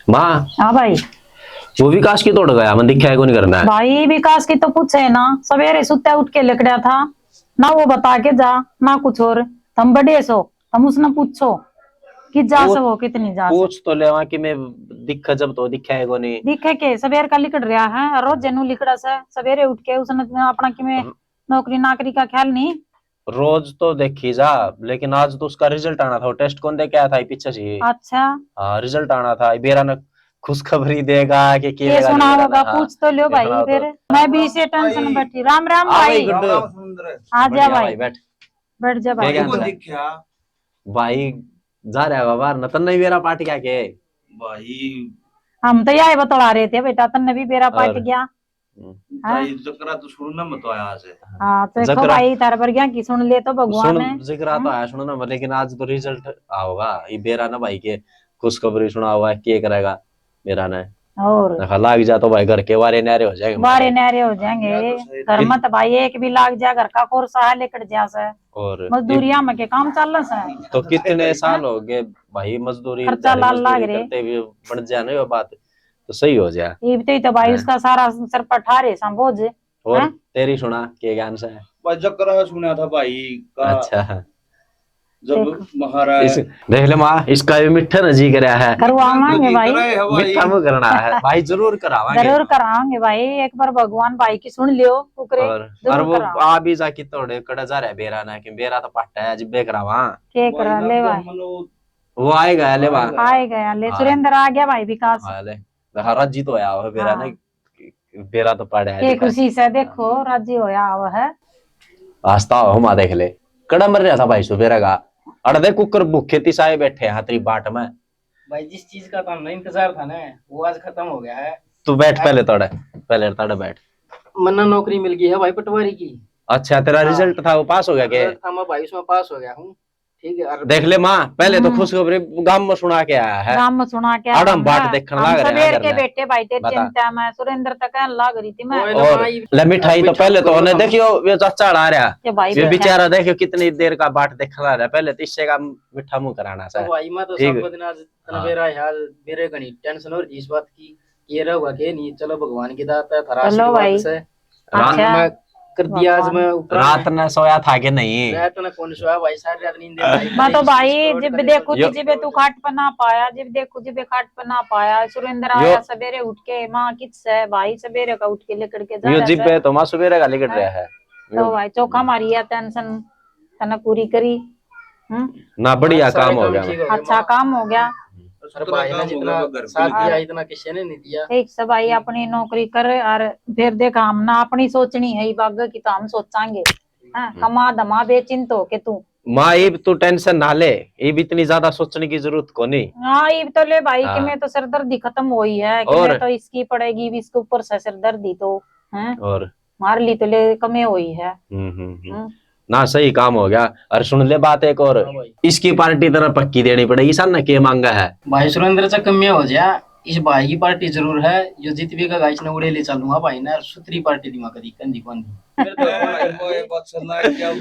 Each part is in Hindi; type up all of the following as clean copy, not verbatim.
माँ हाँ भाई। वो विकास की तोड़ गया, मन दिखा है को नहीं करना है। भाई विकास की तो पूछे ना, सवेरे सुते उठ के लिखड़ा था ना, वो बता के जा ना कुछ और। तुम बड़े सो, तुम उसने पूछो कि जा पूछ सको कितनी जा सको। पूछ तो ले वहां कि मैं दिखा जब तो दिखा है को नहीं। दिखे के सवेर का लिखड़ रहा है, रोज जनु लिखड़ा से सवेरे उठ के उसने अपना कि मैं नौकरी नाकरी का ख्याल नहीं। रोज तो देखी जा, लेकिन आज तो उसका रिजल्ट आना था, वो टेस्ट कौन दे के आया था ये पीछे से। अच्छा हाँ रिजल्ट आना था, बेरा ने खुशखबरी देगा कि ये लेगा सुना नहीं होगा, हाँ, पूछ तो लो ये भाई। सुनाओ तो। फिर मैं भी इसे टेंशन में बैठी। राम राम आ भाई भाई। गुड्डू, आ जा बढ़िया भाई, बैठ। बैठ जा भाई। क्या को कहना है? दिखा भाई जा रहा है बाबा, नतन नहीं मेरा पार्ट क्या के। भाई। हम तो यही बतला रहे थे बेटा, तन्ने भी बेरा पाट और गया। हाँ भाई जकरा तो शुरू ना बताया आज है। हाँ, तो देखो जकरा भाई तार पर क्या की सुन ले तो भगवान है। सुन जिक्र तो आया सुनो ना, लेकिन आज तो रिजल्ट आओगा ये बेरा ना भाई के खुशखबरी सुना हुआ है, क्या करेगा बेरा ने। और लाग जा तो भाई घर के वारे नारे हो जाएंगे बारे हमारे। नहरे हो जाएंगे। घर में तो भाई एक भी लाग जा, घर का कोर्सा है लेकर जा से और मजदूरिया में के काम चल रहा है। तो कितने साल हो गए भाई मजदूरी खर्चा दिहाड़ी लाल लाग मजदूरी रे। करते हुए, बन जाए ना ये बात तो सही हो जाए। ये भी तो भाई उसका सारा सर पर ठारे संबोझ। और हैं? तेरी सुना के ज्ञान से है। भाई जकरा सुना था भाई का अच्छा जब देखो। महाराज देख ले माँ, इसका भी मिठा न जी कराया है, करवाएंगे भाई, मिठा मुँह करना है भाई, जरूर करावांगे। जरूर कराएंगे भाई। एक बार भगवान भाई की सुन लियो कुकरे, और जरूर वो कराओ। आ भी जाके तोड़े कड़ा जा रहा है बेरा ना, कि बेरा तो पट्टा है जिब्बे करावा। के करा ले भाई। वो आएगा ले बा। आए गया ले, हाँ। सुरेंद्र आ गया भाई, विकास। हाँ ले हरा जी तो आया हो बेरा हाँ। ना, बेरा तो पड़ा है के खुशी से देखो राजी होया वो है। आस्था हो मा देख ले, कड़ा मर रहा था भाई सुबेरा का। अड़ देख कुकर भूखे तिसाए बैठे हैं तेरी बाट में। भाई जिस चीज का तो इंतजार था ना, वो आज खत्म हो गया है। तू बैठ पहले तोड़े, पहले तोड़े बैठ। मन्ना नौकरी मिल गई है भाई पटवारी की। अच्छा तेरा रिजल्ट था वो पास हो गया के? रिजल्ट था, मैं भाई उसमें पास हो गया हूँ। ठीक है। देख ले माँ, पहले तो खुशखबरी गांव में सुना के आया है। गांव में सुना के अड़म बाट देखने लग रहे हैं सवेर घर के में। बेटे भाई तेरी बता। चिंता में सुरेंद्र तक कहने लग रही थी मैं। और ले मिठाई तो पहले तो उन्हें देखियो ये चाचा आ रहा कि भाई ये बेचारा देखियो कितनी देर का बाट देख रहा है, पहले तो इससे का मिठा मुंह कराना तो सा। भाई मैं तो ठीक। सब दिन आज मेरा यार मेरे घनी टेंशन और इस बात की ये रहा के नहीं, चलो भगवान की दात है थारा चलो भाई। आशीर्वाद से अच्छा। मैं कर दिया। आज मैं ऊपर रात में सोया था कि नहीं? रात में कौन सोया भाई, सारी रात नींद नहीं आई। मैं तो भाई जब देखू यो- जिबे तू खाट पर ना पाया, जब देखू जिबे खाट पर ना पाया, सुरेंद्र आया सवेरे उठ के माँ किस है भाई, सवेरे का उठ के लेकर के जा यो रहा जिप है। पे तो माँ सुबेरा का लिखट रहा है। तो भाई चौखा मारी है, टेंशन तने पूरी करी। ना बढ़िया काम हो गया। अच्छा काम हो गया। सर भाई ने जितना साथ दिया इतना किसी ने नहीं दिया। ठीक सब भाई अपनी नौकरी कर, और फिर देखा हम ना अपनी सोचनी है बाग की तो हम सोचांगे। हाँ, कमा दमा बेचिंत हो के तू। माँ इब तू टेंशन ना ले, इब इतनी ज्यादा सोचने की जरूरत को नहीं। हाँ ये तो ले भाई कि हाँ। मैं तो सिरदर्दी खत्म हुई है कि और मैं तो इसकी पड़ेगी भी, इसके ऊपर से सिरदर्दी तो है और मार ली तो ले कमे हुई है। ना सही काम हो गया। और सुन ले बात एक और, इसकी पार्टी तरह पक्की देनी पड़ेगी सन ना, के मांगा है भाई सुरेंद्र से कम में हो जाए, इस भाई की पार्टी जरूर है, जो जितवी का गाइस ने उड़े ले चलूंगा भाई ना, सुतरी पार्टी दी कदी कंदी कंदी।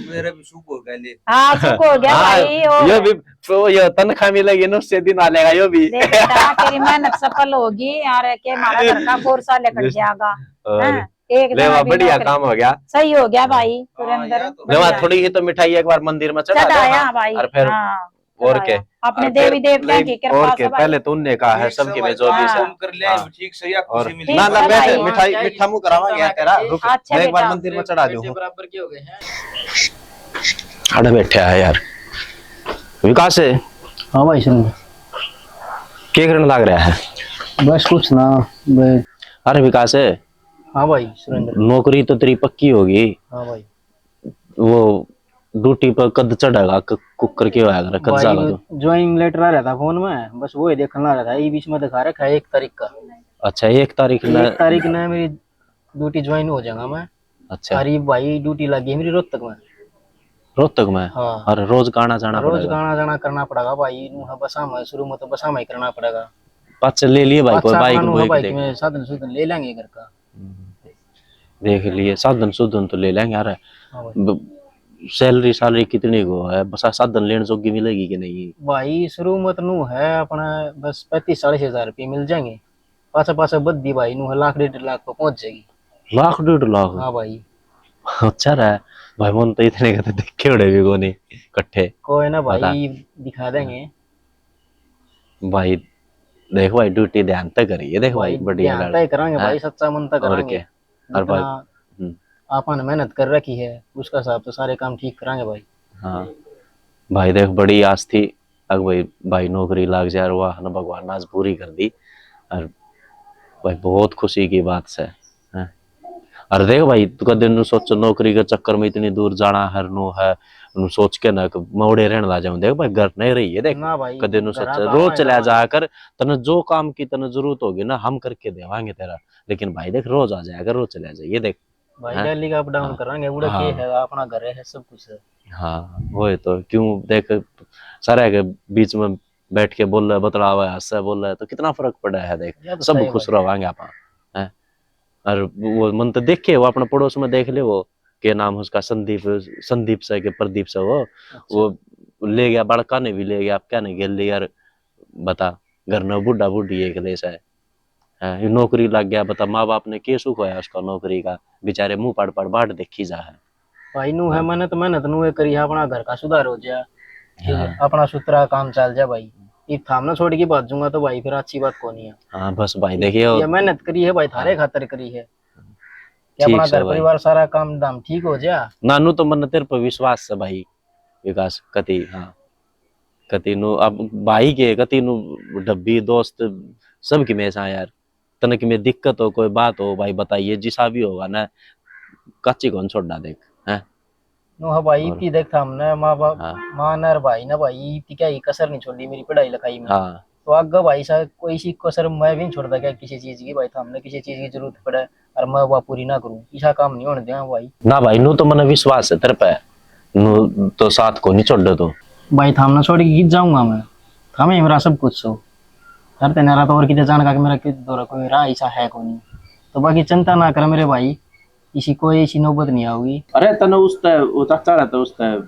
मेरे भी सुख हो गया ले। हाँ सुख हो गया भाई। और यो भी तो यो तनख्वाह मिलेगी ना उससे दिन आ लेगा यो भी। देख बेटा तेरी मेहनत सफल होगी यार, के हमारा घर का कोर्सा लेकर जाएगा। और एक लेवा दिन बढ़िया काम हो गया, सही हो गया भाई सुरेंद्र। लेवा थोड़ी ही तो मिठाई एक बार मंदिर में चढ़ा चढ़ाया देना, भाई। और फिर हाँ, और के अपने और देवी फिर देवता की कृपा और से के भाई। पहले तो उनने कहा है सबके में जो भी हाँ। कर ले हाँ। ठीक से या और खुशी मिली। ना ना ठीक है वैसे भाई। मिठाई मिठा मुंह करावांगे तेरा, रुक अच्छा मैं एक बार बेटा। मंदिर में चढ़ा दूं। बराबर के हो गए हैं। अड़े बैठे है यार विकास है। हाँ भाई सुन, क्या करने लग रहा है? बस कुछ ना भाई। अरे विकास है, हाँ भाई सुरेंद्र। नौकरी तो तेरी पक्की होगी, हाँ भाई। वो ड्यूटी पर कद चढ़ेगा कुकर के होएगा कद जाएगा तो? ज्वाइनिंग लेटर आ रहा था फोन में, बस वो ही देखना रहा था। ये बीच में दिखा रखा है 1 तारीख का। अच्छा 1 तारीख 1 तारीख ने मेरी ड्यूटी ज्वाइन हो जाऊंगा मैं। अच्छा अरे भाई ड्यूटी लगी है मेरी रोहतक में। रोहतक में? हाँ। और रोज गाना जाना रोज पड़ेगा? गाना जाना करना पड़ेगा भाई। बसा में शुरू में तो बसा में ही करना पड़ेगा। पाँच ले लिए भाई, कोई अच्छा, बाइक अपना बोइक बाइक देख में साधन सुधन ले लेंगे घर का। देख लिए, साधन सुधन तो ले लेंगे यार। हाँ भाई। सैलरी सैलरी कितनी को है, बस साधन लेने जोगी मिलेगी कि नहीं? भाई शुरू में तो नू है अपना बस 35-40 हजार रुपये मिल जाएंगे। पाछा पाछा बद्दी भाई नू है 1.5 लाख को पहुंच जाएगी। 1.5 लाख? हाँ भाई। अच्छा रहा भाई, मन तो इतने का तो देखे उड़े भी को नहीं इकट्ठे। कोई ना बता। भाई दिखा देंगे। भाई देख भाई, ड्यूटी ध्यान तक करिए, देख भाई बढ़िया ध्यान लड़। तय करांगे हाँ। भाई, सच्चा मन तक और करांगे। क्या, और भाई। जितना आपन मेहनत कर रखी है उसका हिसाब तो सारे काम ठीक करांगे भाई। हाँ भाई देख, बड़ी आस थी अग भाई, भाई नौकरी लग जाए, वाह ना भगवान आज पूरी कर दी। और भाई बहुत खुशी की बात से। हाँ। और देख भाई, तू कदे नु सोच नौकरी के चक्कर में इतनी दूर जाना हर नु है, नु सोच के ना मोड़े रहने ला जाऊं। देख भाई घर नहीं रही है, देख ना भाई कदे नु सोच घरा रोज काम चला आएगा। जाकर, तने जो काम की तने जरूरत होगी ना हम करके देवांगे तेरा। लेकिन भाई देख रोज आ जाएगा, रोज चला जाइए देख। भाई हाँ। डेली का अप डाउन हाँ। करांगे, उड़ा हाँ। के है अपना घर है सब कुछ है। हाँ वो तो क्यों, देख सारे के बीच में बैठ के बोल रहे, बतला हुआ है, हंस बोल रहा है, तो कितना फर्क पड़ा है देख। ये तो सब सही खुश भाई। रहोगे आप। हैं? और वो मन तो देखे, वो अपने पड़ोस में देख ले, वो के नाम है उसका, संदीप, संदीप से के प्रदीप से, वो ले गया, बड़का ने भी ले गया, आप क्या नहीं गेल ले यार, बता घर न बुढ़ा बुढ़ी एक देश है। हैं? ये नौकरी लग गया, बता माँ बाप ने के सुख होया उसका नौकरी का, बेचारे मुंह पड़ पड़ बाट देखी जा है। भाई नू है मेहनत नू है करी है, अपना घर का सुधार हो जाए, हाँ। अपना सुथरा काम चल जाए भाई। ये थामना छोड़ के बात दूंगा तो भाई फिर अच्छी बात कौन है। हाँ बस भाई देखिए, ये मेहनत करी है भाई, थारे खातर करी है कि ठीक अपना से घर भाई। परिवार सारा काम दाम ठीक हो जाए। नानू तो मन तेरे पर विश्वास है भाई, विकास कति। हाँ कति नु अब भाई के कति नु डब्बी दोस्त सब की में सा यार, तने की में दिक्कत हो कोई बात हो भाई बताइए, जिसा भी होगा ना कच्ची कौन छोड़ा देख। हैं? नो हाँ भाई और- इतनी देखता हमने माँ बाप हाँ। माँ नर भाई ना भाई इतनी क्या ही कसर नहीं छोड़ी मेरी पढ़ाई लिखाई में। हाँ तो आगे भाई साहब कोई सी कसर मैं भी नहीं छोड़ता क्या किसी चीज की भाई, हमने किसी चीज की जरूरत पड़े और मैं वह पूरी ना करूँ, ऐसा काम नहीं होने देना भाई। ना भाई, नु तो मन विश्वास है तेरे पे, नु तो साथ को नहीं छोड़ दे तो। भाई थामना छोड़ के गीत जाऊंगा मैं, थामे मेरा सब कुछ हो करते ना तो और कितने जान का कि मेरा कित दौरा कोई रहा ऐसा है को नहीं। तो बाकी चिंता ना कर मेरे भाई, इसी कोई ऐसी नौबत नहीं आऊगी। अरे तने उसते वो चाचा रहता उसते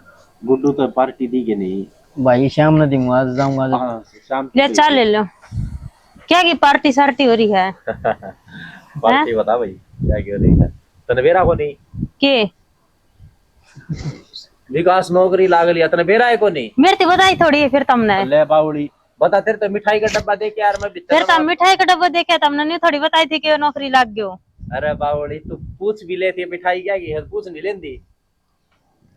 गुड्डू तो पार्टी दी के नहीं। भाई शाम न दूंगा, आज जाऊंगा जब। हाँ शाम ले चाय ले लो। क्या की पार्टी सार्टी हो रही है? पार्टी बता भाई क्या क्यों रही है, तने बेरा को नहीं के विकास नौकरी लाग लिया, तने बेरा है को नहीं? मेरे तो बताई थोड़ी फिर तुमने, ले बावड़ी बता, तेरे तो मिठाई का डब्बा दे के यार मैं फिर तुम मिठाई का डब्बा देखे तुमने नहीं थोड़ी बताई थी कि नौकरी लग गयो। अरे बावड़ी तू पूछ भी लेती है मिठाई क्या की है, पूछ नहीं लेंदी।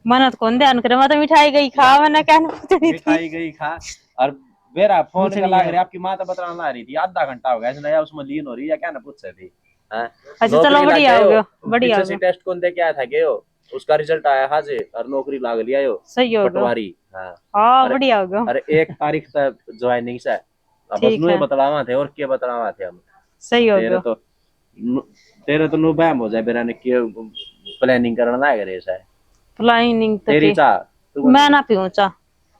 मनत कौन ध्यान करे, मैं तो मिठाई गई खा, मैंने क्या पूछनी थी। मिठाई गई खा और बेरा फोन पूछ का नहीं लाग है। रही, आपकी माँ तो बतलाना आ रही थी, आधा घंटा हो गया इसने या उसमें लीन हो रही है क्या ना पूछ रही थी। हैं? अच्छा चलो नौकरी लग बढ़िया गए हो गया, हो, बढ़िया हो पीछे से गया, टेस्ट कौन दे के आया था के हो, उसका रिजल्ट आया हाजिर और नौकरी लाग लिया यो सही हो गया। पटवारी। हाँ हाँ अरे- बढ़िया हो गया, अरे 1 तारीख तक ज्वाइनिंग से, अब ठीक बस नु है। बतलावा थे और क्या बतलावा थे हम। सही हो तेरे गया। तो तेरे तो नु बैम हो जाए, बेरा ने के प्लानिंग करना ना करे ऐसा है प्लानिंग तो तेरी की चा तू मैं ना पीऊं चा,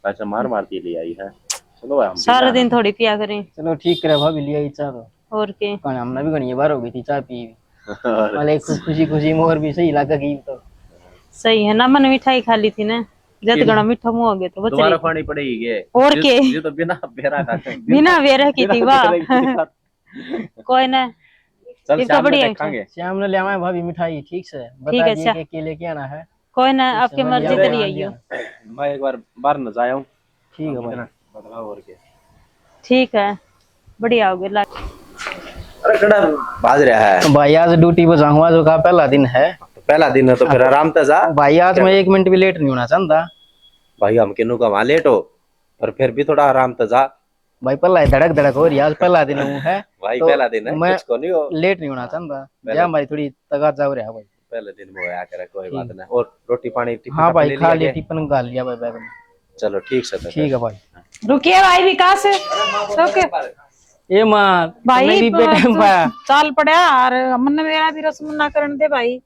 अच्छा मार मारती ले आई है। चलो भाई हम सारा दिन थोड़ी पिया करें। चलो ठीक करे भाभी लिया ही चाह तो और के हमने भी घनी बार हो गई थी चाय पी और वाले खुशी खुशी मोर भी सही लगा गई तो। सही है ना, मैंने मिठाई खा ली थी ना, जब गड़ा मीठा मुंह हो गया तो बच दोबारा रही खानी पड़ेगी ये और के? ये तो बिना बेरा का बिना वेरा की थी वाह। चल कोई ना, ये तो शाम में बढ़िया है। देखेंगे। श्याम ने ले आवा है भाभी मिठाई ठीक से ठीक बता है, दिए अच्छा। कि केले के आना है। कोई ना, ठीक आपकी से, मर्जी मैं तो लिया लिए आइयो। मैं एक बार बाहर न जाया हूं, ठीक है भाई। बदलाव और क्या। ठीक है बढ़िया हो गया। अरे कड़ा बाज रहा है भाई आज ड्यूटी पे जाऊंगा, जो का पहला दिन है। तो पहला दिन है तो फिर आराम से जा भाई आज मैं 1 मिनट भी लेट नहीं होना चाहता। भाई, हम किन्नू का वहां लेट हो और फिर भी थोड़ा आराम से जा भाई पहला धड़क धड़क हो रही है, आज पहला दिन हूँ है भाई। तो पहला दिन है मैं कुछ को नहीं हो, लेट नहीं होना चाहता। पहला- जा हमारी थोड़ी तगात जाओ रहा भाई। पहले दिन में होया करे कोई बात नहीं। और रोटी पानी टिफिन हाँ का भाई ले खा लिया लिया, के? टिफिन खा लिया भाई बैग में। चलो ठीक से तो ठीक है भाई। रुकिए भाई विकास, ओके ए माँ भाई तुमने भी बेटा पाया। चाल पड़ा और हमने मेरा भी रस्म ना करने दे भाई।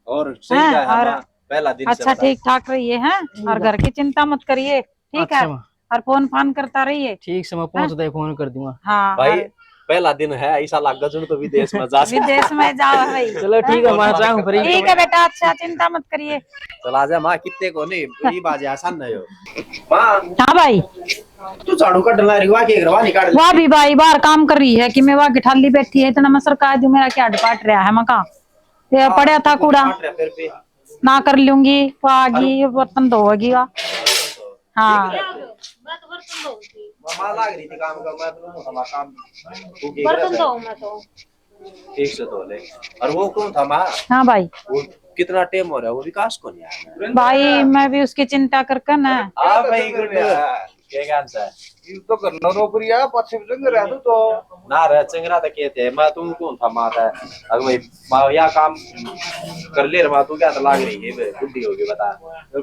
और सही हाँ, क्या है और- हमारा पहला दिन से अच्छा बता। ठीक ठाक रहिए हैं, और घर की चिंता मत करिए ठीक है, अच्छा माँ, और फोन फान करता रहिए। ठीक से मैं पहुंचता ही फोन कर दूंगा। हाँ भाई और पहला दिन है ऐसा लाग जुन तो विदेश में जा विदेश में जाओ भाई। चलो ठीक है, मैं जाऊँ फिर। ठीक है बेटा, अच्छा चिंता मत करिए। चला जा माँ कितने को नहीं ये बाजे आसान नहीं हो माँ। हाँ भाई, तू झाड़ू का डला रिवा के करवा निकाल वह भी भाई बाहर काम कर रही है कि मैं वहाँ ठाली बैठी है, इतना मैं सरकार दूं, मेरा क्या पाट रहा है मका, ये पड़ा था कूड़ा ना कर लूंगी, वो आगी बर्तन धोगी वा। हाँ माँ लाग रही थी काम का, मैं तो हमारा काम बर्तन धो मैं तो ठीक से धो ले। और वो कौन था माँ? हाँ भाई, वो कितना टाइम हो रहा है, वो विकास को नहीं आया भाई मैं भी उसकी चिंता कर ना। हाँ भाई गुड क्या ज्ञान सा ये तो करना रो परिया पश्चिम जंग रहा तो ना रह चंगरा तक ये थे मैं तुम कौन था माँ था अगर भाई माँ या काम कर ले माँ तू क्या तो लाग रही है बुद्धि होगी बता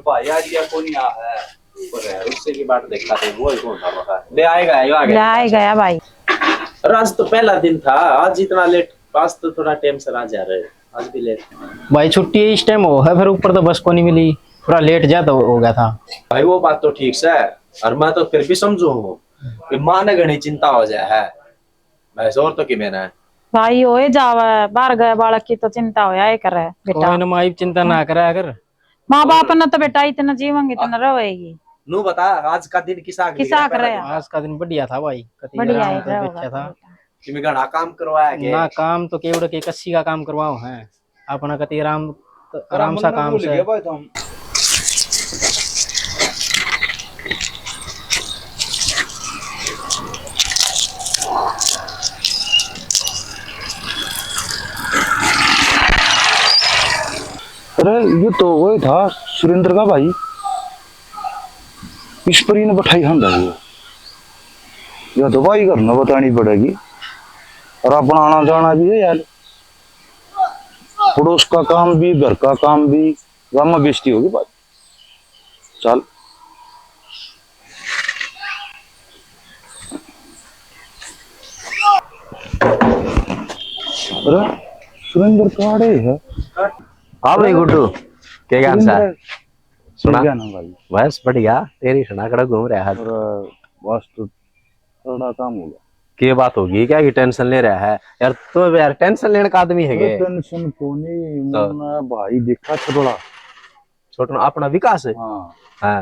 भाई यार ये कौन आ है पर उससे की बात देखा थे वो कौन था बता ले आएगा ले आए गया भाई। आज तो पहला दिन था, आज इतना लेट, आज तो थोड़ा टाइम से आ जा रहे, आज भी लेट भाई छुट्टी इस टाइम हो है, फिर ऊपर तो बस को नहीं मिली, थोड़ा लेट जाता हो गया था भाई। वो बात तो ठीक है और मैं तो फिर भी समझू हूँ कि माँ ने घनी चिंता हो जाए है मैं जोर तो कि मैंने भाई होए जावा बाहर गए बालक की तो चिंता हो जाए करे बेटा। कोई ना माई चिंता ना करा अगर माँ बाप ने तो बेटा इतना जीवेंगे इतना रहेगी। नू बता आज का दिन किसा करे आज का दिन बढ़िया था भाई, बढ़िया आराम है, से होगा बैठा था कि मैं घना काम करवाया के ना, काम तो केवड़ के कस्सी का काम करवाओ है अपना कति आराम सा काम से। भाई तुम अरे ये तो वही था सुरेंद्र का भाई, इस पर ही ने बैठाई हम रही है, या तो भाई करना बतानी पड़ेगी और अपना आना जाना भी है यार, पड़ोस का काम भी घर का काम भी, गाँव में बेइज्जती होगी भाई। चल अरे सुरेंद्र काड़े है। हाँ भाई गुड्डू क्या ज्ञान सा सुना क्या नाम भाई? बस बढ़िया तेरी सुना कड़ा घूम रहा है बस तो थोड़ा काम होगा। क्या बात होगी क्या की टेंशन ले रहा है यार तो यार टेंशन लेने का आदमी है के टेंशन को नहीं मुन्ना भाई देखा थोड़ा छोटा अपना विकास है हाँ हाँ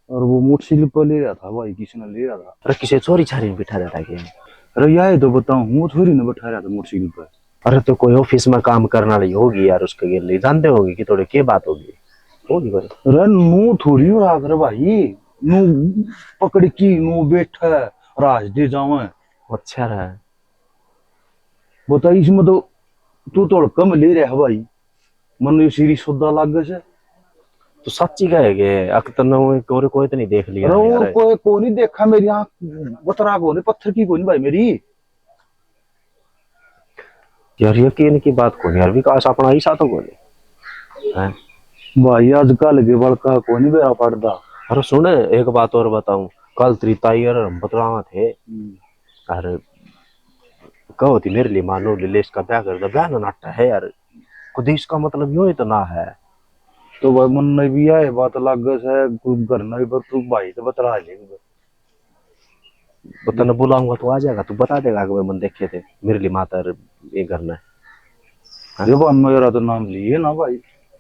और वो मोटरसाइकिल पर ले रहा था भाई, किसी ने ले रहा था। अरे किसी चोरी छारी में बिठा देता क्या अरे यार तो बताऊं वो थोड़ी ना बैठा रहा था मोटरसाइकिल पर। अरे तो कोई ऑफिस में काम करने वाली होगी यार उसके लिए जानते होगी कि थोड़ी क्या बात होगी कोई अरे नू थोड़ी उड़ा कर भाई, नू पकड़ की नू बैठा राज दे जावे। अच्छा रहा बता इसमें तो तू तो कम ले रहा है भाई, मन ये सीरी सौदा लाग से। तो सच्ची कहेगे अक्तर कोई तो नहीं देख लिया अरे वो यार। कोई नहीं देखा, मेरी आंख बतरा को नहीं पत्थर की कोई नहीं भाई मेरी। यार यकीन की बात को नहीं यार विकास अपना ऐसा तो को नहीं है भाई आजकल के बड़का को नहीं बेरा पड़ता। अरे सुन एक बात और बताऊं, कल त्रिताई और हम बतलावा थे अरे कहो थी मेरे लिए मानो लीलेश का ब्याह कर दो, ब्याह ना नाटा है यार खुद इसका मतलब यूं ही तो ना है। तो भाई मन में भी आए बात लग है घर नहीं पर तू भाई तो बतला लेगा। तो तने बुलाऊंगा तो आ जाएगा, तू बता देगा कि मन देखे थे मेरे लिए माता ये करना है। ये बात मेरा तो नाम लिए ना भाई,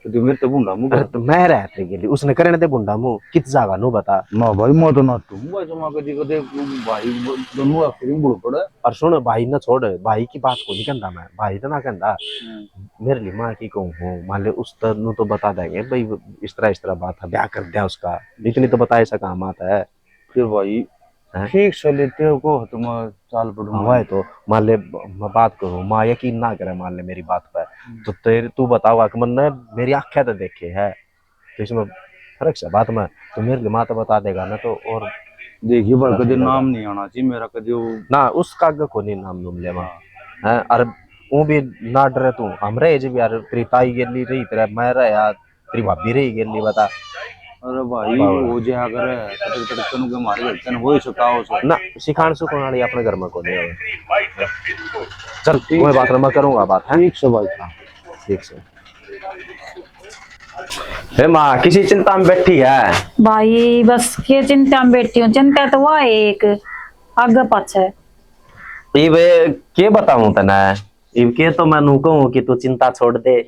तो मेरे तो बुंडा मुंह। अरे तो मैं रहते के लिए उसने करने दे बुंडा मुंह कित जागा नो बता ना भाई मैं तो ना तू भाई जमा कदी कदे भाई दोनों आखिर में बुड़ पड़ा। और सुन भाई ना छोड़ भाई की बात को नहीं कहता मैं, भाई तो ना कहता मेरे लिए माँ की कहूँ हूँ मान ले उस तरह तो बता देंगे भाई इस तरह बात है ब्याह कर दिया उसका, इतनी तो बता ऐसा काम आता है। फिर भाई ठीक से लेते हो को तुम चाल पड़ूंगा भाई तो मान ले मैं बात करूँ माँ यकीन ना करे मान ले मेरी बात पर तो तेरे तू बताओ कि मन ने मेरी आंखें तो देखे है तो इसमें फर्क से बात में तो मेरे लिए माँ तो बता देगा ना। तो और देखिए भाई कदे नाम नहीं आना चाहिए मेरा कदे ना उसका को नहीं नाम नूम ले माँ है। अरे वो भी ना डरे तू हम रहे जी यार तेरी ताई गेली रही तेरा मैं रहा यार तेरी भाभी रही गेली बता। अरे भाई वो जे अगर तड़कन के मारे लगते हैं वही सिखाओ से ना सिखान सुखाने वाली अपने घर में को नहीं। चल मैं बात मैं करूंगा बात है ठीक से भाई ठीक से। हे माँ किसी चिंता में बैठी है भाई बस ये चिंता में बैठी हूँ, चिंता तो वह एक आगे पाछे इब के बताऊं तना, इब के तो मैं नू कहूं कि तू चिंता छोड़ दे,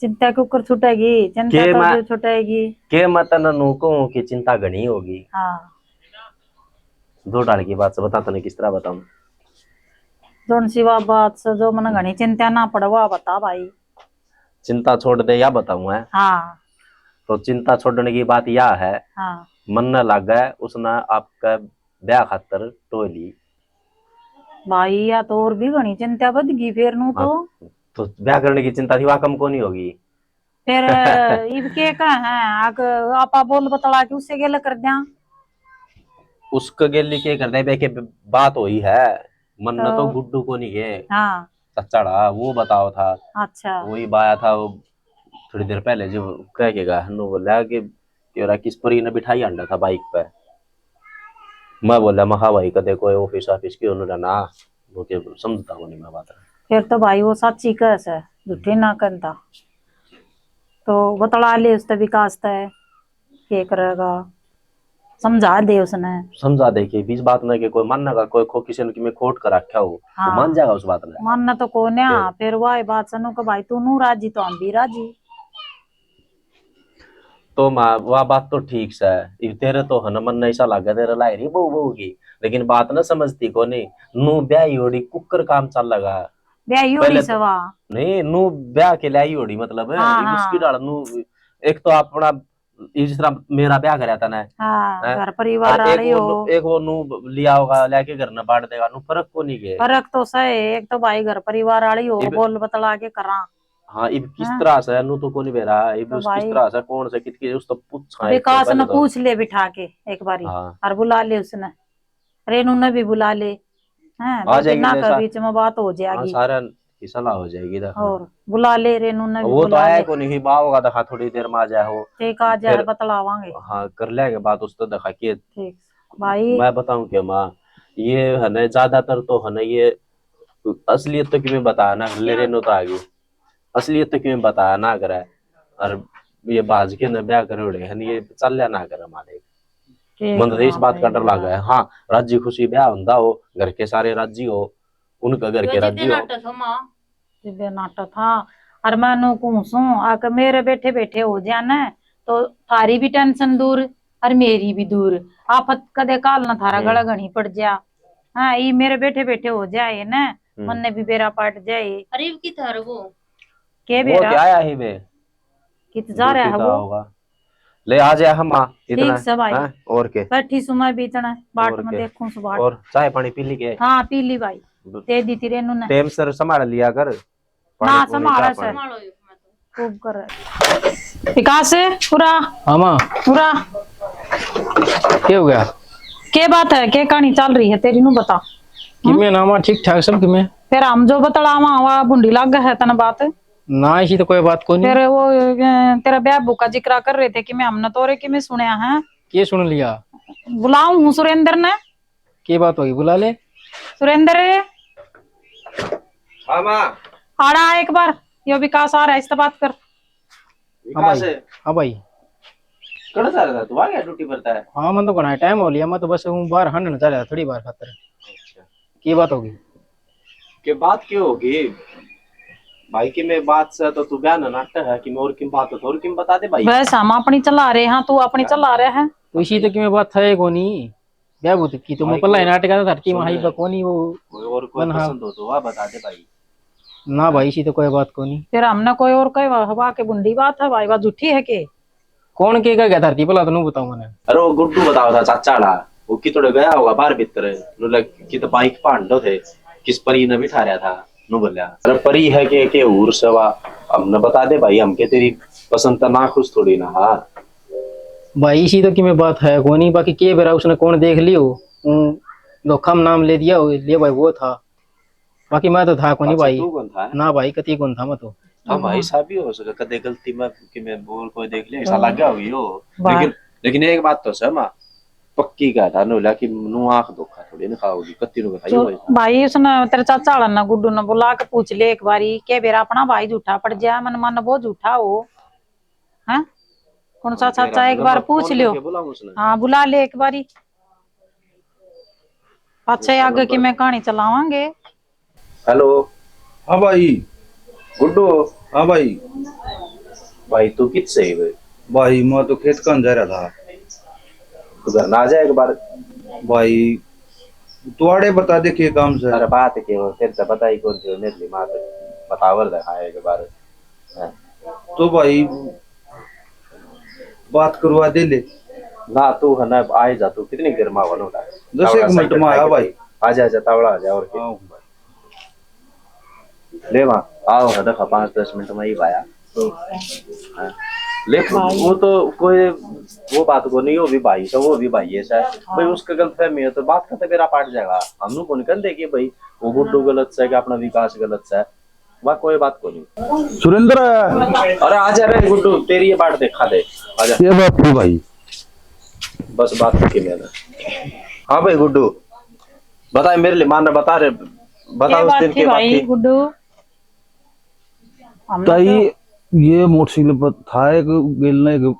चिंता के ऊपर छुटेगी, चिंता के तो मैं जो छुटेगी। के मैं तना नू कहूं कि चिंता घनी होगी। हाँ, दो डाल की बात से बता तने किस तरह बताऊं। जोन सिवा बात से जो मन घनी चिंता ना पड़वा बता भाई। चिंता छोड़ दे या बताऊं है। हाँ तो चिंता छोड़ने की बात यह है, हाँ मन न लगा उसने आपका ब्याह खातर टोली। भाई, या तो और भी घनी चिंता बद गई फिर नू तो। तो ब्याह करने की चिंता थी वह कम को नहीं होगी। फिर इब के का है आग आपा बोल बतला के उससे गेल कर दिया। उसके गेली के कर दे के बात हुई है, मन न तो तो गुड्डू को नहीं है हाँ, सच्चाड़ा वो बताओ था। अच्छा वही बाया था वो थोड़ी देर पहले जो कह के गया हन्नू बोला कि तेरा किस परी ने बिठाई अंडा था बाइक पे। मैं बोला महा भाई कदे कोई ऑफिस ऑफिस की उन्होंने ना वो के समझता हूँ नहीं मैं बात। फिर तो भाई वो सच्ची कस है, झूठी ना करता। तो बतला ले उससे विकास है के करेगा, समझा दे उसने। समझा दे कि बीच बात ना कि कोई मानना का कोई किसी ने कि मैं खोट कर रखा हो तो मान हाँ, जाएगा उस बात में। मानना तो को ना फिर वही बात सुनो कि भाई तू नू राजी तो हम भी राजी। तो माँ वह बात तो ठीक से है, तेरे तो हन मन ऐसा लगा तेरे लाई रही बहू बहू की, लेकिन बात ना समझती को नहीं। नू ब्याह होड़ी कुकर काम चल लगा ब्याही पहले होड़ी तो, सवा। नहीं नू ब्याह के लाई होड़ी मतलब हाँ है उसकी हाँ डाल नू। एक तो अपना जिस तरह मेरा ब्याह कराया था ना हाँ, है, घर और परिवार वाले हो। एक वो नू लिया होगा लेके घर न बांट देगा नू फर्क को नहीं के। फर्क तो सही, एक तो भाई घर परिवार वाली हो इब बोल बतला के करा। हाँ इब किस हाँ, तरह से नू तो को नहीं बेरा इब तो उस किस भाई तरह से कौन से कितके उस तो पूछा एक तो विकास पहले ने तो। पूछ ले बिठा के एक बारी, हाँ और बुला ले उसने, रेनू ने भी बुला ले। हैं आ दो जाएगी ना ले के बीच में बात हो हाँ जाएगी। सारा की सलाह हो जाएगी इधर। हाँ और बुला ले, रेनू ने भी वो तो बुला आया ले। को नहीं बा होगा देखा थोड़ी देर में आ जाए हो ठीक आ जाए फिर। बतलावांगे। हाँ कर लेंगे बात उस तो देखा कि ठीक भाई। मैं बताऊं क्या माँ, ये है ना ज्यादातर तो है ना ये असलियत तो क्यों बताया ना ले रेनो तो आ गई असलियत तो क्यों बताया ना करे। और ये बाज के न ब्याह करे उड़े है ये चल ना करे हमारे ठीक मन तो इस हाँ बात भाई का डर लगा है। हाँ राजी खुशी ब्याह ਹੁੰਦਾ हो घर के सारे राजी हो उनका घर के राजी हो। दिव्य नाटक था। और मैं नो कहूँ आकर मेरे बैठे बैठे हो जाना तो थारी भी टेंशन दूर और मेरी भी दूर। आफत कदे काल ना थारा गला घनी पड़ जा। हाँ ये मेरे बैठे बैठे हो जाए ना, मन ने भी बेरा पाट जाए। अरे की थार वो के वो बेरा क्या आया ही बे कित जा रहा है वो। होगा ले आ जाए हम इतना ठीक सब भाई, हैं और के बैठी सुमा बीतना बाट और में के देखूं सुबह। और चाय पानी पी ली के हाँ पी ली भाई, दे दी थी रेनू ने। टेम सर संभाल लिया कर ना पानी पूनी संभाला चाय सर, पानी। मालो यो मैं तो खूब कर विकास है पूरा हाँ माँ पूरा। क्या हो गया? के बात है, के कहानी चल रही है तेरी नू बता। कि मैं नामा ठीक ठाक सब कि मैं फिर हम जो बतलावा हुआ बुंडी लग है तना बात। ना ऐसी तो कोई बात को नहीं। फिर वो तेरा ब्याह का जिक्र कर रहे थे कि मैं हमने तोरे कि मैं सुनया है। के सुन लिया? बुलाऊं हूँ सुरेंद्र ने। के बात होगी बुला ले। सुरेंद्र हाँ माँ आड़ा एक बार, यो विकास आ रहा है इससे बात कर। विकास है हाँ भाई। कड़ा जा रहा था तू आ गया ड्यूटी करता है। हाँ मैं तो कहा टाइम हो लिया, मैं तो बस हूँ बाहर हंडन चला थोड़ी बार खातर। की बात होगी? के बात क्यों होगी भाई की मैं बात से तो तू बयान नाटक है कि मैं और किम बात तो और किम बता दे भाई। बस हम अपनी चला रहे हैं, तू अपनी चला रहे हैं। तो इसी तो कि मैं बात था कोनी क्या बोलती की तो मैं पल्ला नाटक का धरती में हाई कोनी वो कोई और कोई पसंद हो तो वह बता दे भाई। ना भाई इसी तो कोई बात कोनी। फिर हमने कोई और कई हवा के बुंडी बात है भाई, बात झूठी है के कौन के का गया धरती पला तो नहीं बताऊं मैंने। अरे वो गुड्डू बताओ था चाचाड़ा वो कि थोड़े गया होगा बाहर भीतर कि तो बाइक पांडो थे किस परी ने बिठा रहा था नु बोलिया अरे परी है के उर सवा हमने बता दे भाई हम के तेरी पसंद तो ना खुश थोड़ी ना। हाँ भाई इसी तो कि मैं बात है कोनी, बाकी के बेरा उसने कौन देख लियो धोखा में नाम ले दिया ले भाई वो था, बाकी मैं तो था कोनी भाई। तू कौन था ना भाई कति कौन था मैं तो। हाँ भाई ऐसा भी हो सके कदे गलती में कि मैं बोल कोई देख लिया ऐसा लग गया होगी हो। लेकिन एक बात तो सर माँ पक्की का था नो कि नु आंख धोखा थोड़ी ना खाओगी कत्ती नु खाई तो भाई। भाई उसने तेरे चाचा वाला ना गुड्डू ने बुला के पूछ ले एक बारी के बेरा अपना भाई झूठा पड़ जाए, मन मन वो झूठा हो है कौन सा चाचा एक बार पूछ लियो। हाँ बुला ले एक बारी, अच्छा आगे की मैं कहानी चलावांगे। हेलो हाँ भाई। गुड्डू। हाँ भाई। भाई तू किससे है भाई? भाई मैं तो खेत कहाँ जा रहा था। तू घर ना आ जाए एक बार। भाई तुआड़े बता दे के काम से। अरे बात के हो फिर से बताई कौन सी मेरे लिए मार बतावर दिखाए एक बार। हाँ। तो भाई बात करवा दे ले। ना तू है ना आए जा तू कितनी गिरमा बनो 10 मिनट में आया भाई। आ जा तावड़ा आ जा और क्या। हाँ भाई। ले वहाँ आओ है देखा 5-10 मिनट में ही आया। हाँ। ले वो तो कोई वो बात को नहीं, वो भी भाई से वो भी भाई है सर भाई उसका गलत फहमी है तो बात करते मेरा पाट जाएगा। हम कौन कर दे कि भाई वो गुड्डू गलत से कि अपना विकास गलत से वह कोई बात को नहीं। सुरेंद्र अरे आ जा रहे गुड्डू तेरी ये बात देखा दे आ जा। ये बात थी भाई। बस बात की मैंने। हाँ भाई गुड्डू बता मेरे लिए मानना बता रहे बता ये उस बात दिन थी की बात भाई थी। गुड्डू। हमने ताई तो- ये मोटरसाइकिल पर था एक गेलने एक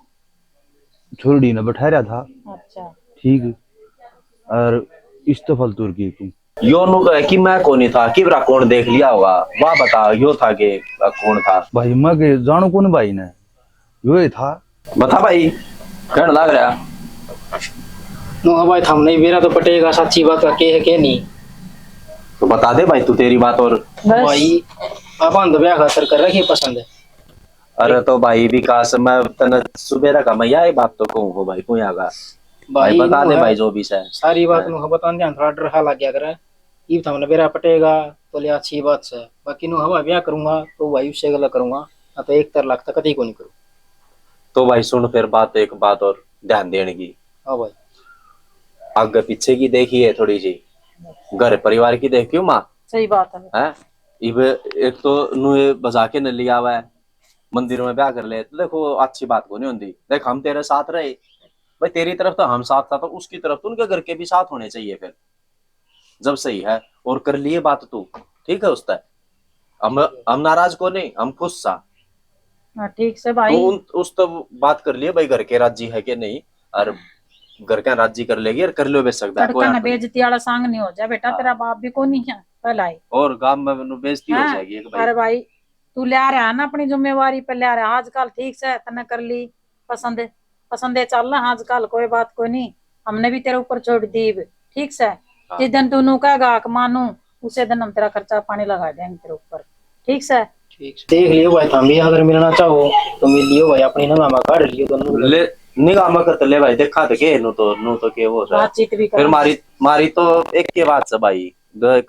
छोरडी ने बैठा रहा था। अच्छा ठीक है। और इस तो फालतू की तुम यो नु कि मैं कौन था कि बरा कौन देख लिया होगा वाह बता यो था कि कौन था भाई मैं के जानो कौन भाई ने यो ही था। बता भाई कहने लग रहा। नो हाँ भाई थम नहीं बेरा तो पटेगा सच्ची बात का के है के नहीं। तो बता दे भाई तू तेरी बात और। बस भाई अपन तो ब्याह खातर कर रखी पसंद है। अरे तो भाई विकास मैं तने सुबेरा का मैं यही बात तो कहूँ हो भाई कोई आगा भाई बता दे भाई जो भी है सारी बात नु बता दे थोड़ा डर हा लग गया करे ई थमने बेरा पटेगा तो ले अच्छी बात से बाकी नु हवा ब्याह करूंगा तो भाई उससे गलत करूंगा ना तो 1 लाख तक कभी को नहीं करूं। तो भाई सुन फिर बात एक बात और ध्यान देने की। हाँ भाई आगे पीछे की देखी है थोड़ी सी घर परिवार की देखी हूँ माँ सही बात है। है इब एक तो नु ये बजा के न लिया हुआ है मंदिर में ब्याह कर ले तो देखो अच्छी बात को नहीं होती। देख हम तेरे साथ रहे भाई तेरी तरफ तो हम साथ था तो उसकी तरफ तो उनके घर के भी साथ होने चाहिए फिर जब सही है और कर लिए बात तू ठीक है उस तक हम नाराज को नहीं हम खुश सा हाँ, ठीक से भाई तो उस तो बात कर लिए भाई घर के राजी है कि नहीं और घर का राजी कर लेगी और कर लो बेच सकता है कोई तड़का न हट नहीं। बेइज्जती वाला सांग नहीं हो जा बेटा। हाँ। तेरा बाप भी को नहीं है पहला ही। और गांव में बेइज्जती हो हाँ, जाएगी एक अरे भाई। भाई तू ले आ रहा है ना अपनी जिम्मेवारी पे ले आ रहा है आजकल ठीक से तने कर ली पसंद पसंद चल रहा आजकल कोई बात कोई नहीं। हमने भी तेरे ऊपर छोड़ दी ठीक से। जिस दिन तू नू कहेगा कि मानू उसे दिन हम तेरा खर्चा पानी लगा देंगे तेरे ऊपर ठीक से। ठीक से देख लियो भाई थम भी अगर मिलना चाहो तो मिल लियो भाई अपनी ना मामा काट लियो दोनों ले निगाह में कर ले भाई देखा तो के नु तो के वो है। बातचीत भी फिर कर मारी तो एक के बात से भाई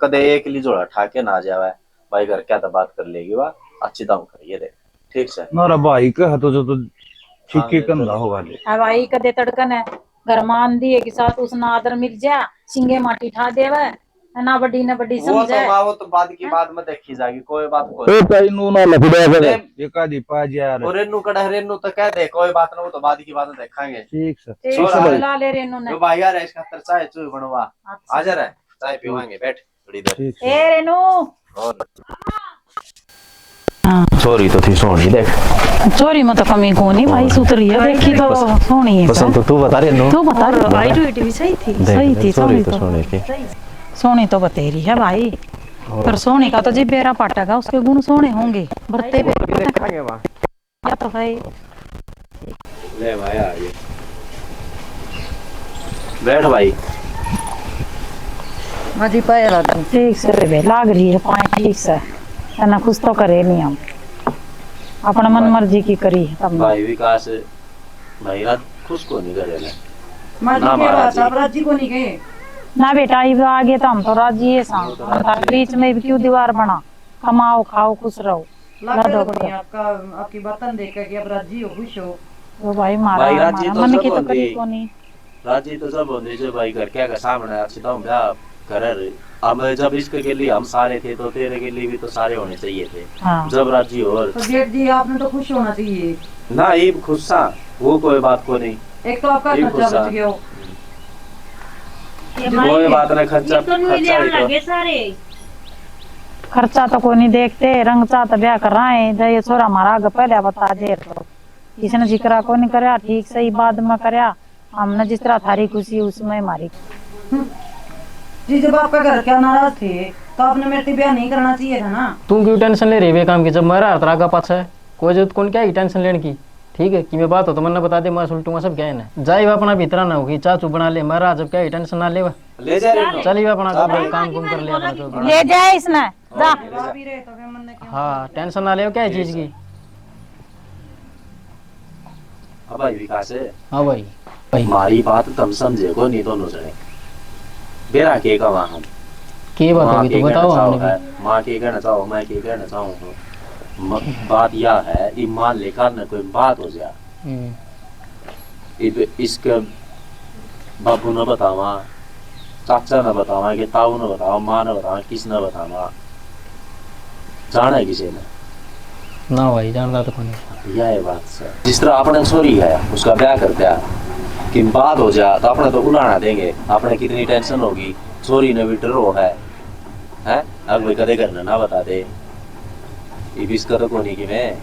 कदे एक ली जोड़ा ठाके ना जावे भाई घर क्या तो बात कर लेगी वाह अच्छी दाम करिए दे ठीक से। नारा भाई कह तो जो तो ठीक हाँ, के चलो। कंधा होगा ले। है भाई कदे तड़कन है घर मान दिए के साथ उसना आदर मिल जा सिंगे माटी ठा देवे ना बड़ी समझे। वो तो बाद की बात में देखी जाएगी कोई बात को ए ताई नू ना लफड़या करे एका दी पा यार। और रेनू कड़ा रेनू तो कह दे कोई बात ना वो तो बाद की बात देखेंगे। ठीक से ठीक छोरा से भाई। ला ले रेनू ने। जो भाई यार इसका खातर चाय चूई बनवा अच्छा। आ जा रहा है चाय पीवाएंगे बैठ थोड़ी देर। ठीक ए रेनू और सॉरी तो थी सोनी देख चोरी में तो कमी को नहीं भाई सुतरी है देखी तो सोनी है पसंद तो तू बता रेनू तू बता हाइट वेट भी सही थी। सही थी सॉरी सोनी तो तो सोने की सोनी तो बतेरी है भाई पर सोनी का तो जी बेरा पाटेगा उसके गुण सोने होंगे भरते पे देखेंगे वहां या तो भाई ले भाई आ गए बैठ भाई मजी पाया था। ठीक से रे लाग रही है पाए ठीक से है ना कुछ तो करे नहीं हम अपना मन मर्जी की करी तब भाई विकास भाई रात खुश को नहीं करेगा मजी ना के महाराज बाद जी। अब राजी को नहीं गए। ना बेटा ये आगे तो हम तो राजी है सांग हम तार बीच में भी क्यों दीवार बना कमाओ खाओ खुश रहो लग दो रहा है आपका आपकी बातन देख के अब राजी हो खुश हो। तो भाई मारा भाई राजी हमारा तो मन सब की तो होती। करी को नहीं। राजी तो सब होने जो भाई घर क्या का सामने अच्छी तो ब्याह करे अब जब इसके के लिए हम सारे थे तो तेरे के लिए भी तो सारे होने चाहिए थे हाँ जब राजी हो और तो जेठ जी आपने तो खुश होना चाहिए। ना ये खुश था वो कोई बात को नहीं एक तो आपका ये खर्चा गुस्सा। बच गया हो। कोई बात नहीं खर्चा तो खर्चा ही तो लगे सारे। खर्चा तो कोई नहीं देखते रंग चा तो ब्याह कर रहा है जब ये छोरा हमारा आगे पहले बता दे तो इसने जिक्र को नहीं करया ठीक सही बाद में करया हमने जिस तरह थारी खुशी उसमें हमारी जी जब आपका घर क्या नाराज थे तो आपने मेरे से ब्याह नहीं करना चाहिए था ना। तू क्यों टेंशन ले रही है काम की, जब मेरा हर तरह का पाछा है, कोई जरूरत कौन क्या है टेंशन लेने की। ठीक है कि मैं बात हो तो मैंने बता दे, मैं सुलटूंगा सब क्या है ना, जाए अपना भीतरा ना होगी, चाचू बना ले मेरा, जब क्या है टेंशन ना ले, ले जा रहे चलिए अपना काम कुम कर ले अपना जो भी। ले जाए इसने जा। आप ही रहे तो फिर मन ने क्यों। हाँ टेंशन ना ले, क्या है चीज की। अब भाई विकास है, हाँ भाई भाई हमारी बात तुम समझे को नहीं दोनों जने। बेरा के का वहां के बात होगी तो बताओ हमने भी। माँ के कहना चाहो, मैं के कहना चाहूँ, बात यह है कि मान लेकर न कोई बात हो जाए, इसके बाबू न बतावा, चाचा न बतावा, कि ताऊ न बतावा, माँ न बतावा, किस न बतावा, जाना है किसी ने ना भाई जानता तो कौन है। यह है बात सर। जिस तरह अपने छोरी है उसका ब्याह कर दिया कि बात हो जाए तो अपने तो उलाना देंगे, अपने कितनी टेंशन होगी, छोरी ने भी डरो है अब भाई कदे करना ना बता दे, ये भी इसका तो कोनी कि मैं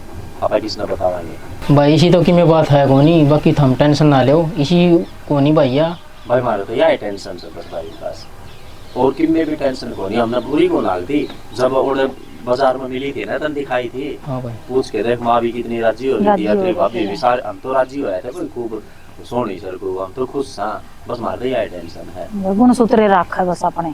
आप किसने बतावांगे भाई इसी तो की में बात है कोनी, बाकी थम टेंशन ना लो इसी कोनी भैया। भाई मारे तो यह टेंशन से बस भाई पास, और किन्ने भी टेंशन कोनी, हमने पूरी को लाग दी जब उड़े बाजार में मिली थी ना तन दिखाई थी, हाँ भाई पूछ के देख माँ भी कितनी राजी हो रही थी, तेरे भाभी भी सारे, हम तो राजी हुए थे खूब सोनी सर को, हम तो खुश था, बस मारे यह टेंशन है। गुण सूत्रे रखा बस अपने,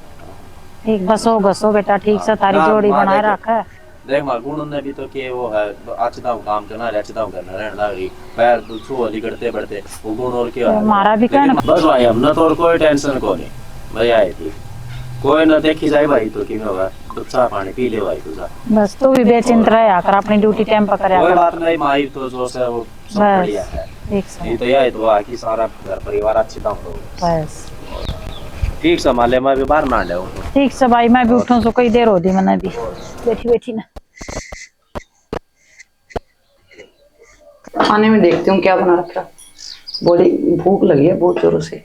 ठीक बसो घसो बेटा ठीक से तारी जोड़ी बनाए रखा। देख मार गुण ने भी तो के वो है अच्छता काम करना है, अच्छता करना रहना लगी पैर तो छुआ लिकड़ते बढ़ते वो गुण और क्या है हमारा भी कहना बस भाई हमने तो और कोई टेंशन को नहीं भाई आई थी, कोई ना देखी जाए भाई तो कि होगा तो चाह पानी पी ले भाई तुझा, बस तू भी बेचिंत रहा कर अपनी ड्यूटी टाइम पर करे कोई बात नहीं माई तो जो से वो सब बस। बढ़िया है। ठीक से ये तो यह तो है कि सारा घर परिवार अच्छी तरह हो बस ठीक संभाले, मैं भी बाहर ना ले ठीक से भाई, मैं भी उठूं सो कई देर होती मैंने भी बैठी बैठी ना। खाने में देखती हूँ क्या बना रखा, बोली भूख लगी है बहुत जोरों से,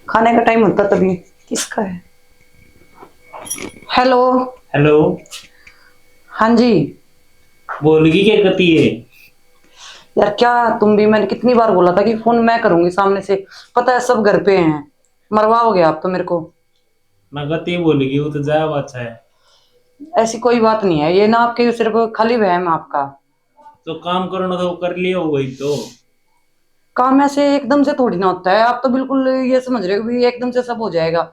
खाने का टाइम होता तभी। किसका है? हेलो हेलो, हाँ जी। बोलगी क्या करती है? यार क्या तुम भी, मैंने कितनी बार बोला था कि फोन मैं करूंगी सामने से, पता है सब घर पे हैं, मरवाओगे आप तो मेरे को। मैं कहती बोलगी वो तो जाए अच्छा है। ऐसी कोई बात नहीं है, ये ना आपके सिर्फ खाली वहम आपका। तो काम करो ना तो कर लिया हो वही तो। काम ऐसे एकदम से थोड़ी ना होता है, आप तो बिल्कुल ये समझ रहे हो भी एकदम से सब हो जाएगा।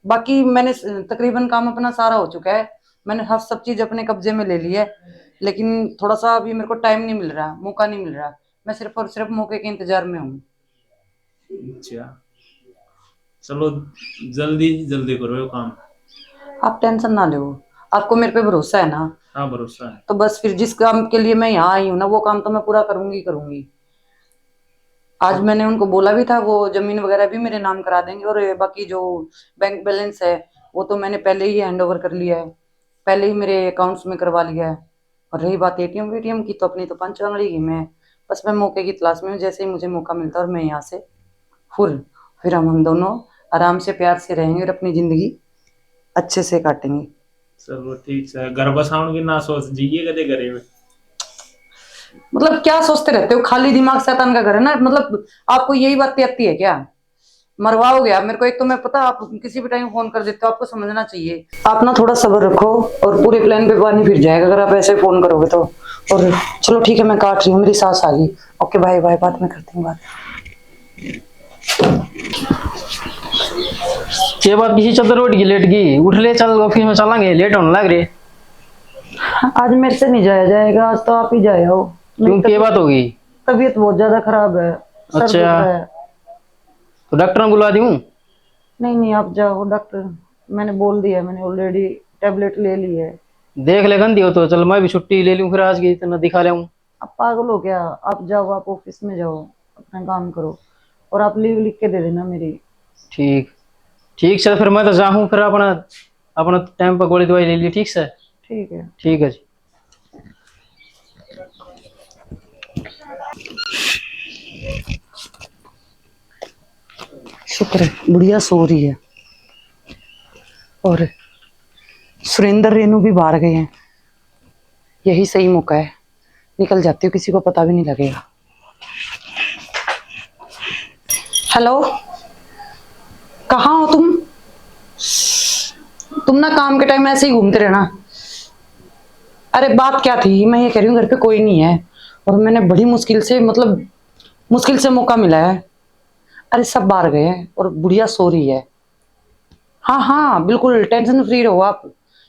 बाकी मैंने तकरीबन काम अपना सारा हो चुका है, मैंने हर सब चीज अपने कब्जे में ले ली है, लेकिन थोड़ा सा अभी मेरे को टाइम नहीं मिल रहा, मौका नहीं मिल रहा, मैं सिर्फ और सिर्फ मौके के इंतजार में हूँ। अच्छा चलो जल्दी जल्दी करो ये काम। आप टेंशन ना लो, आपको मेरे पे भरोसा है ना? हाँ भरोसा है। तो बस फिर जिस काम के लिए मैं यहाँ आई हूँ ना, वो काम तो मैं पूरा करूंगी करूंगी। आज मैंने उनको बोला भी था वो जमीन वगैरह भी मेरे नाम करा देंगे, और बाकी जो बैंक बैलेंस है वो तो मैंने पहले ही हैंड ओवर कर लिया है, पहले ही मेरे अकाउंट्स में करवा लिया है। और रही बात एटीएम की, तो अपनी तो पंचवांगड़ी की मैं, बस मैं मौके की तलाश में हूँ, जैसे ही मुझे मौका मिलता है और मैं यहाँ से फिर हम दोनों आराम से प्यार से रहेंगे और अपनी जिंदगी अच्छे से काटेंगे। चलो ठीक है, घर बसाउन की ना सोच जिए कदे करे में। मतलब क्या सोचते रहते हो, खाली दिमाग शैतान का घर है ना, मतलब आपको यही बात आती है क्या? मरवाओगे आप मेरे को, एक तो मैं पता आप किसी भी टाइम फोन कर देते हो, आपको समझना चाहिए। आप ना थोड़ा सब्र रखो और पूरे प्लान पे पानी फिर जाएगा अगर आप ऐसे फोन करोगे तो। और चलो ठीक है, मैं काट रही हूँ, मेरी सास आ गई। ओके बाय बाय, बाद में करती हूँ बात। ये बात किसी चद्दर उठ गई लेट गई, उठ ले चल ऑफिस में चलेंगे, लेट होने लग रहे। आज मेरे से नहीं जाया जाएगा, आज तो आप ही जाए हो। क्यों क्या बात होगी? तबीयत बहुत ज्यादा खराब है, सर दुख अच्छा। रहा है। तो डॉक्टर ने बुलवा दूं? नहीं आप जाओ, डॉक्टर मैंने बोल दिया, मैंने ऑलरेडी टेबलेट ले ली है। देख ले गंदी हो तो चल मैं भी छुट्टी ले लूं, फिर आज की इतना दिखा ले। आप पागल हो क्या? आप जाओ, आप ऑफिस में जाओ, अपना काम करो, और आप लीव लिख के दे देना मेरी। ठीक ठीक से, फिर मैं तो जाऊँ, फिर अपना अपना टाइम पर गोली दवाई ले ली। ठीक से, ठीक है। ठीक है जी। शुक्र है बुढ़िया सो रही है, और सुरेंद्र रेनू भी बाहर गए हैं, यही सही मौका है, निकल जाती हूँ, किसी को पता भी नहीं लगेगा। हेलो, कहाँ हो तुम? तुम ना काम के टाइम ऐसे ही घूमते रहना। अरे बात क्या थी, मैं ये कह रही हूँ घर पे कोई नहीं है और मैंने बड़ी मुश्किल से, मतलब मुश्किल से मौका मिला है। अरे सब बाहर गए हैं और बुढ़िया सो रही है। हाँ हाँ बिल्कुल टेंशन फ्री रहो आप।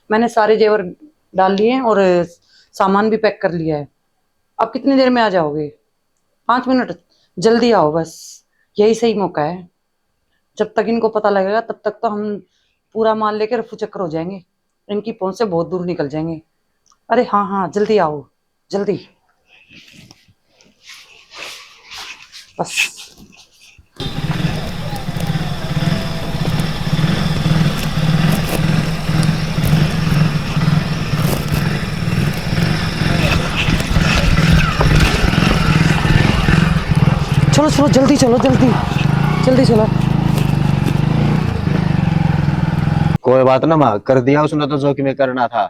मैंने सारे जेवर डाल लिए हैं और सामान भी पैक कर लिया है। आप कितनी देर में आ जाओगे? 5 मिनट, जल्दी आओ बस, यही सही मौका है। जब तक इनको पता लगेगा तब तक तो हम पूरा माल लेकर रफू चक्कर हो जाएंगे, इनकी पहुंच से बहुत दूर निकल जाएंगे। अरे हाँ हाँ जल्दी आओ, जल्दी बस। चलो चलो जल्दी चलो, जल्दी जल्दी चलो। कोई बात ना माँ, कर दिया उसने तो जो कि मैं करना था,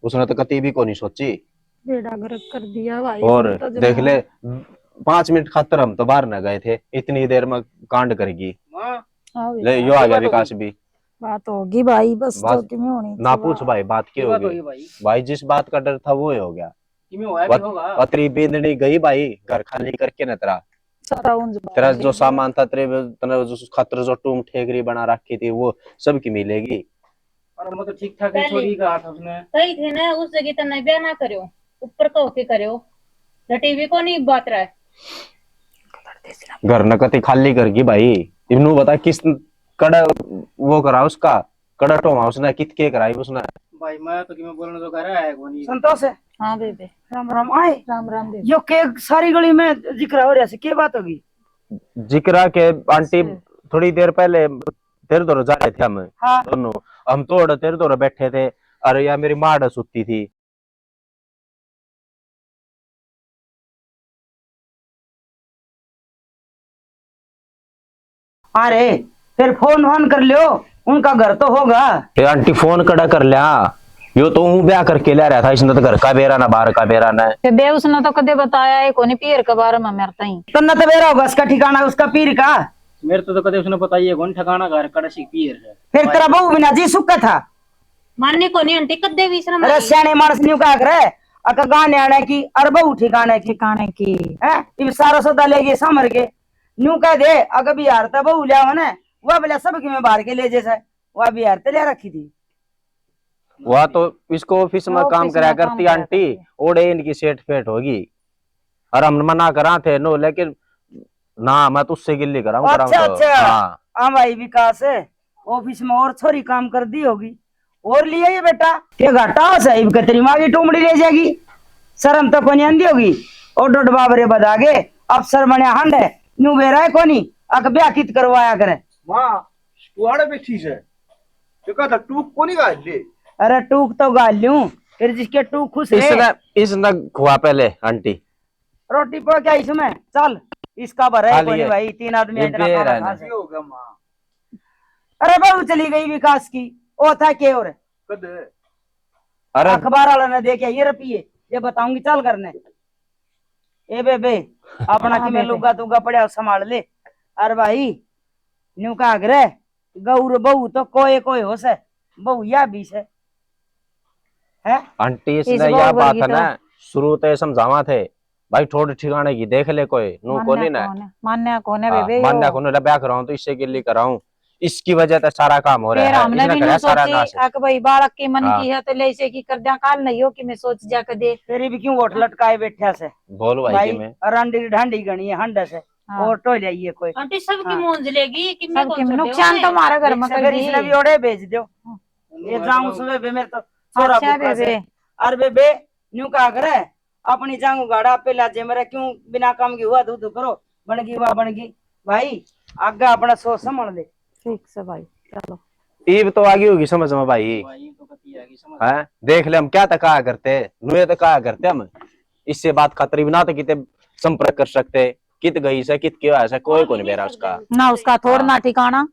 उसने तो कभी भी को नहीं सोची। बेड़ा गर्क कर दिया भाई। और तो जो देख ले 5 मिनट खातर हम तो बाहर न गए थे, इतनी देर में कांड करेगी। हाँ, ले यो आ गया विकास भी। बात होगी भाई, बस बात- जो कि में होनी ना थी पूछ भाई बात क्या बात होगी होगी भाई, भाई, जिस बात का डर था वो ही हो गया। कि में होया भी होगा। पतरी बींदनी गई भाई, घर खाली करके न सारा उन जो तेरा जो सामान था, तेरे जो खतर जो टूम ठेकरी बना रखी थी वो सब की मिलेगी। और मैं तो ठीक ठाक ही छोड़ी कहा था उसने। सही थे ना उस जगह तो नहीं ब्याह ना करो, ऊपर कहो के करो, टीवी को नहीं बात रहा है। घर न कति खाली करगी भाई। इन्हू बता किस कड़ा वो करा उसका, कड़ा टोमा उसने कितके कराई उसने। भाई मैं तो कि मैं बोलने तो कह रहा है कोनी। संतोष है। हाँ बेबे, राम राम आए। राम राम बेबे। यो के सारी गली में जिक्र हो रहा है, क्या बात होगी? जिक्रा के आंटी थोड़ी देर पहले तेरे दौर जा रहे थे हम हाँ दोनों, हम तो तेरे दौर बैठे थे। अरे यार मेरी माँ सुती थी। अरे फिर फोन वोन कर लियो, उनका घर तो होगा। ते आंटी फोन कड़ा कर लिया, यो तो हूँ ब्याह करके ले रहा था, इसने तो घर का बेरा ना बाहर का बेरा ना। बेबे उसने तो कदे बताया है कोनी पीर के बारे में मेरे ताई। तो न तो बेरा होगा उसका ठिकाना, उसका पीर का। मेरे तो कदे उसने बताइए कौन ठिकाना घर कड़सी पीर है। फिर तेरा बहू बिना जी सुक्का था। मानने को नहीं आंटी कद देवी शर्म अरे सियाने मानस न्यू का करे अका गाने आने की, अरे बहू ठिकाने की ठिकाने की है। इब सारा सौदा लेके समर के न्यू कह दे, अगर बिहार था बहू लिया ने वह बोला सब की मैं बाहर के ले जैसा वह बिहार ते ले रखी थी। वह तो इसको ऑफिस में काम ऑफिस करा में काम करती करा आंटी, ओडे इनकी सेट फेट होगी। और हम मना करा थे नो, लेकिन ना मैं तो उससे गिल्ली कराऊं अच्छा तो। अच्छा हाँ हाँ भाई विकास है, ऑफिस में और छोरी काम कर दी होगी और लिया ये बेटा ये घाटा साहिब तेरी माँ की टूमड़ी ले जाएगी, शर्म तो कोनी आंदी होगी। और डोड बाबरे बदागे अफसर बने हंड है न्यू बेरा है कोनी अक ब्याह कित करवाया करे। माँ तुआड़े पे चीज है जो कहता टूक को नहीं गा ले। अरे टूक तो गाल लूं, फिर जिसके टूक खुश रहे। इसने खुआ पहले आंटी रोटी पो क्या इसमें चल इसका भरा है खा कोनी लिए। भाई, 3 आदमी ये इतना बेर खाना है खा ना। से। हो गया माँ अरे बहू चली गई विकास की, ओ था के और कद अरे अखबार वाला ने देखे ये रपिए ये बताऊंगी चल करने। ए बेबे अपना की में लुगा तुगा पड़ा संभाल ले। अरे भाई न्यू का आग्रह गौर बहू तो कोई कोई हो से बहू या भी से है। आंटी इस इसने बार यह बात वर्गी है तो- ना शुरू तो समझावा थे भाई, थोड़े ठिकाने की देख ले कोई नो को नहीं ना। मान्या कौन है हाँ, बेबे? मान्या को ना ब्याह कराऊं तो इससे गिल्ली कराऊं, इसकी वजह से सारा काम हो रहा फिर है। हमने इसने भी करा नहीं सारा नाश। सोची अक भाई बालक की मन हाँ। की है तो ले से की कर दिया काल नहीं हो कि मैं सोच जा के दे। तेरी भी क्यों वोट लटकाए बैठा से बोल भाई भाई कि मैं अरांडी ढांडी गणी है हंड से हाँ। और टोलिया ये कोई आंटी सबकी हाँ। मूंज लेगी कि मैं सबके कौन में सा नुकसान तो हमारे घर में फिर इसने भी कर ओढ़े भेज दो ये जाऊं सुबह बे मेरे तो छोरा अच्छा भूखा से। बेबे अरे बेबे न्यू का करे अपनी जांगू गाड़ा पे लाजे मेरे क्यों बिना काम की हुआ दूध करो बनगी वाह बनगी भाई आगे अपना सोच समझ ले। ठीक से भाई चलो। ईब तो आगे होगी समझ में भाई। भाई तो कती आगे समझ। है देख ले हम क्या तक कहा करते, नुए तक कहा करते हम, इससे बात खतरी ना तो किते संपर्क कर सकते, कित गई से कित क्यों ऐसा कोई को नहीं बेरा उसका, ना उसका थोड़ ना ठिकाना।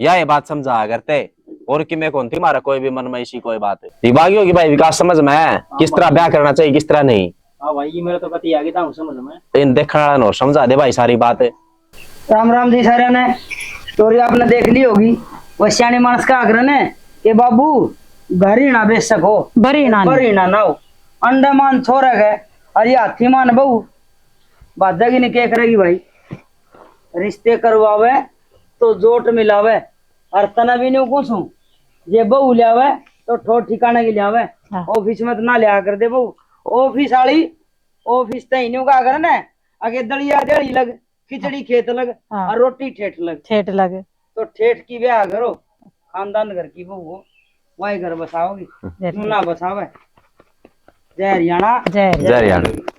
या ये बात समझा करते। और कि मैं कौन थी मारा कोई भी मन में इसी कोई बात है दिमागी होगी भाई। विकास समझ में है किस तरह ब्याह करना चाहिए किस तरह नहीं। हाँ भाई ये मेरे तो कती आगे था समझ में। इन देखने वाला नो समझा दे भाई सारी बात है। राम राम जी सारे ने स्टोरी आपने देख ली होगी। वो सियाने मानस का आग्रह ने कि बाबू घर ही ना बेच सको बरी ना पर ही ना हो अंडमान छोरा है और ये हाथी मान बहू बादगी ने क्या करेगी भाई रिश्ते करवावे तो जोट मिलावे और तना भी नहीं पूछूं ये बहू लियावे तो ठोर ठिकाने की लियावे हाँ। ऑफिस में तो ना लिया कर दे बहू ऑफिस वाली ऑफिस तई नहीं का कर ना आगे दलिया देड़ी लग खिचड़ी खेत लग हाँ। और रोटी ठेठ लग ठेठ लगे तो ठेठ की ब्याह करो खानदान घर की बहू हो वही घर बसाओगी जय ना बसावे जय हरियाणा जय जय हरियाणा।